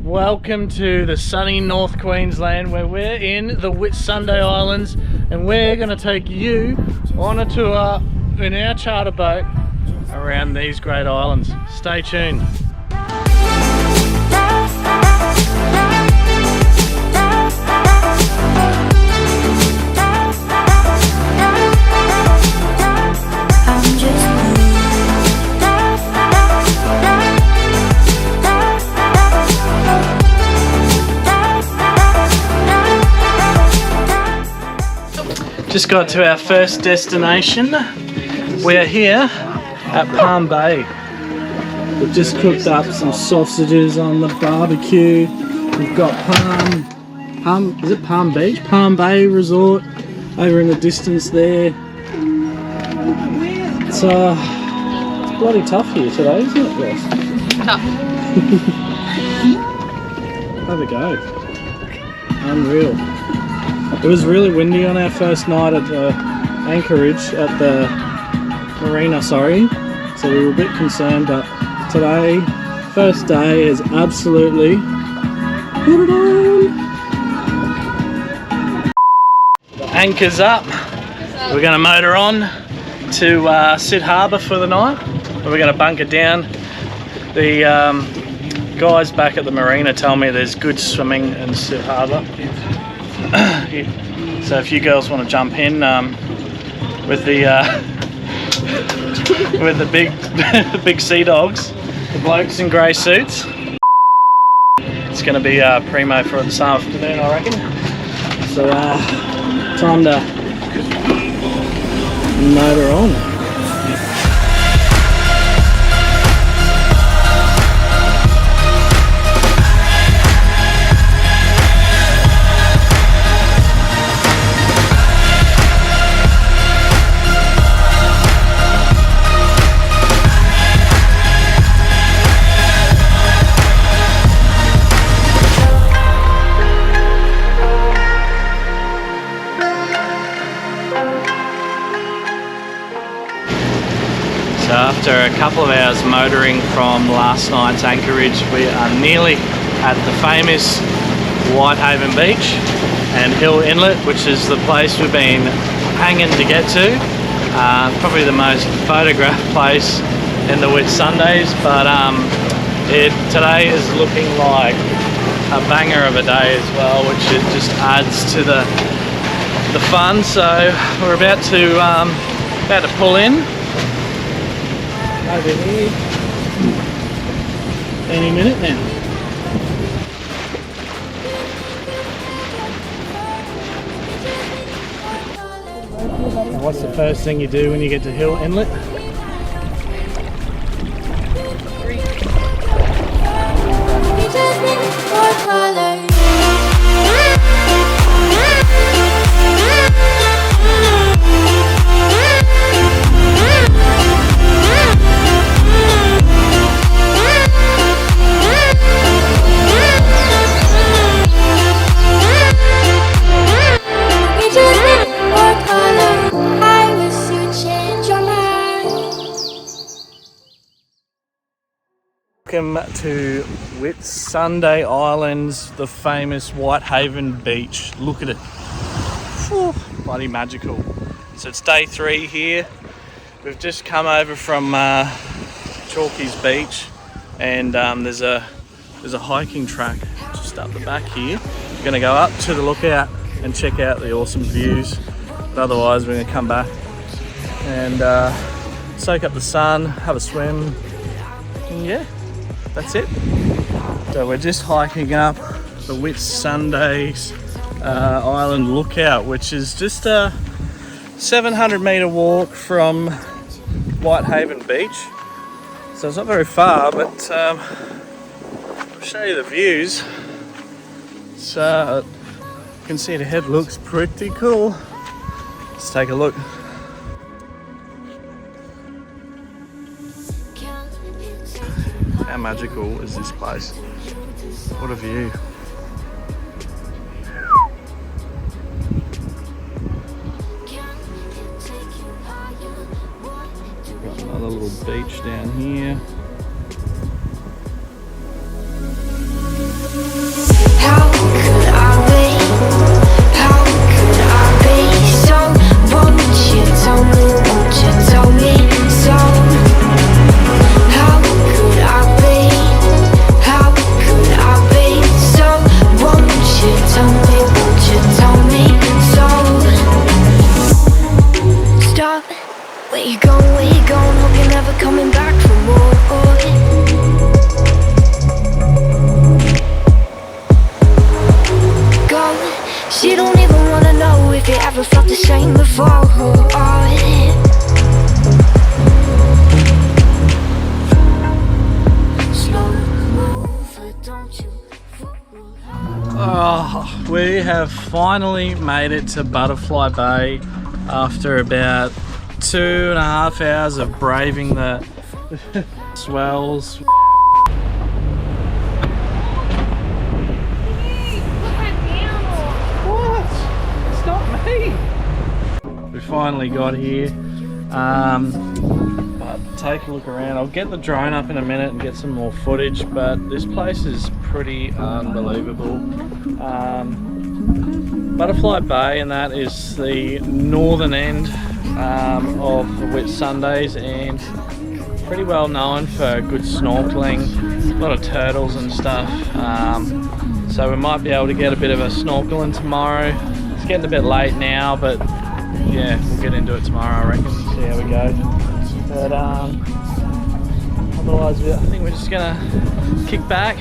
Welcome to the sunny North Queensland, where we're in the Whitsunday Islands, and we're going to take you on a tour in our charter boat around these great islands. Stay tuned. Just got to our first destination. We are here at Palm Bay. We've just cooked up some sausages on the barbecue. We've got is it Palm Beach? Palm Bay Resort over in the distance there. It's bloody tough here today, isn't it, Ross? Tough. Have a go. Unreal. It was really windy on our first night at the anchorage at the marina, so we were a bit concerned, but today, first day, is absolutely put it on. The anchor's up. We're going to motor on to Sid Harbour for the night. We're going to bunker down. The guys back at the marina tell me there's good swimming in Sid Harbour. So if you girls want to jump in with the with the big sea dogs, the blokes in grey suits, it's going to be primo for this afternoon, I reckon. So time to motor on. So after a couple of hours motoring from last night's anchorage, we are nearly at the famous Whitehaven Beach and Hill Inlet, which is the place we've been hanging to get to. Probably the most photographed place in the Whitsundays, but today is looking like a banger of a day as well, which it just adds to the fun. So we're about to pull in over here any minute now. What's the first thing you do when you get to Hill Inlet? Welcome to Whitsunday Islands, the famous Whitehaven Beach. Look at it. Whew, bloody magical. So it's day 3 here. We've just come over from Chalky's Beach, and there's a hiking track just up the back here. We're going to go up to the lookout and check out the awesome views. But otherwise, we're going to come back and soak up the sun, have a swim, and yeah. That's it. So we're just hiking up the Whitsundays Island Lookout, which is just a 700 metre walk from Whitehaven Beach. So it's not very far, but I'll show you the views. So you can see it ahead, looks pretty cool. Let's take a look. How magical is this place? What a view. Got another little beach down here. Oh, we have finally made it to Butterfly Bay after about 2.5 hours of braving the swells. What? It's not me. We finally got here. But take a look around. I'll get the drone up in a minute and get some more footage, but this place is pretty unbelievable. Butterfly Bay, and that is the northern end of the Whitsundays, and pretty well known for good snorkeling, a lot of turtles and stuff. So we might be able to get a bit of a snorkeling tomorrow. It's getting a bit late now, but yeah, we'll get into it tomorrow, I reckon. See how we go. But otherwise, I think we're just gonna kick back,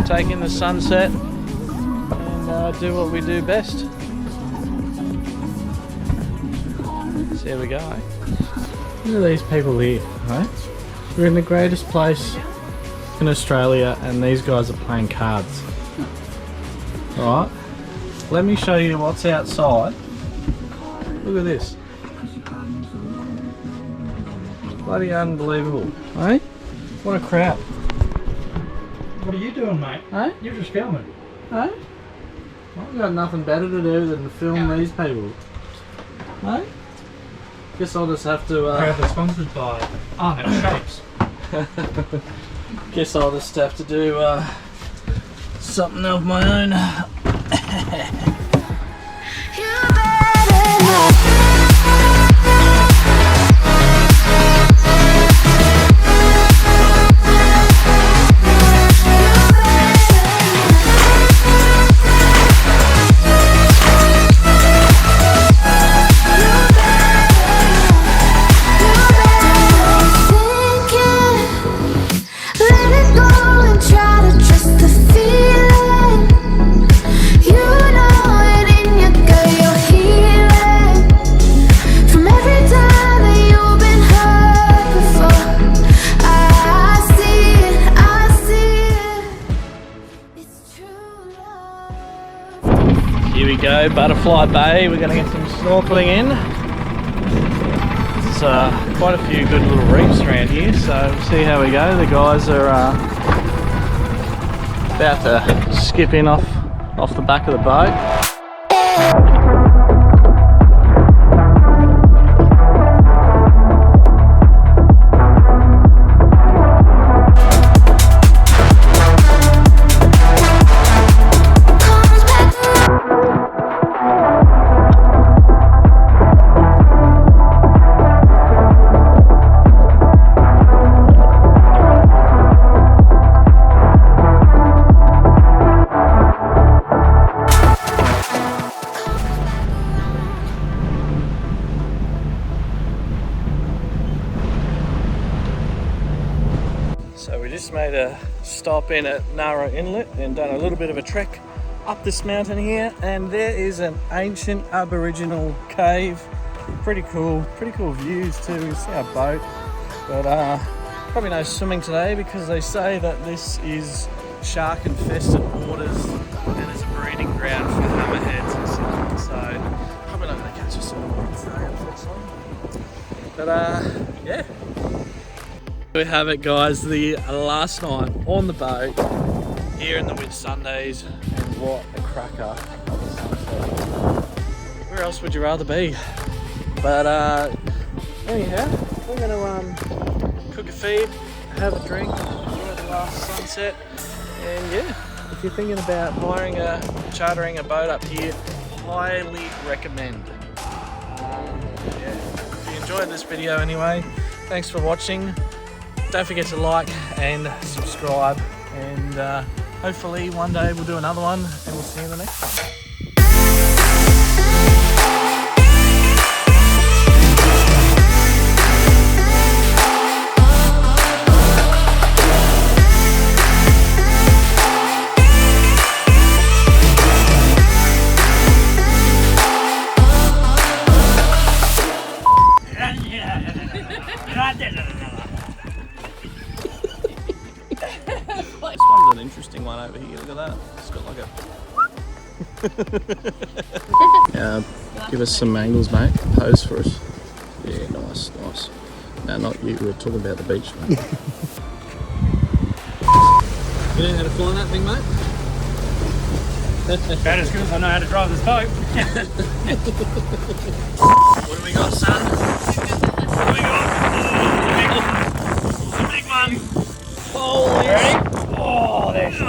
take in the sunset, and do what we do best. So here we go. Look at these people here, right? We're in the greatest place in Australia, and these guys are playing cards. Alright, let me show you what's outside. Look at this. Bloody unbelievable, eh? What a crowd. What are you doing, mate? Eh? You're just filming. Eh? I've got nothing better to do than film these people. Eh? Guess I'll just have to Proudly sponsored by Shapes. Guess I'll just have to do something of my own. Here we go, Butterfly Bay. We're going to get some snorkeling in. There's quite a few good little reefs around here, so we'll see how we go. The guys are about to skip in off the back of the boat. So we just made a stop in at Narrow Inlet and done a little bit of a trek up this mountain here, and there is an ancient Aboriginal cave. Pretty cool views too. You see our boat, but probably no swimming today because they say that this is shark infested waters and is a breeding ground for hammerheads and stuff. So probably not going to catch us some more today, unfortunately. But yeah. We have it, guys, the last night on the boat here in the Whitsundays, and what a cracker of a sunset. Where else would you rather be? But anyhow, we're going to cook a feed, have a drink, enjoy the last sunset, and yeah, if you're thinking about chartering a boat up here, highly recommend. Yeah. If you enjoyed this video anyway, thanks for watching. Don't forget to like and subscribe, and hopefully one day we'll do another one, and we'll see you in the next one. This one's an interesting one over here. Look at that. It's got like a... Yeah, give us some angles, mate. Pose for us. Yeah, nice, nice. No, not you. We were talking about the beach, mate. You know how to fly that thing, mate? About as good as I know how to drive this boat. What do we got, son? What do we got? Oh, the big one. Holy! Ready? Oh, there's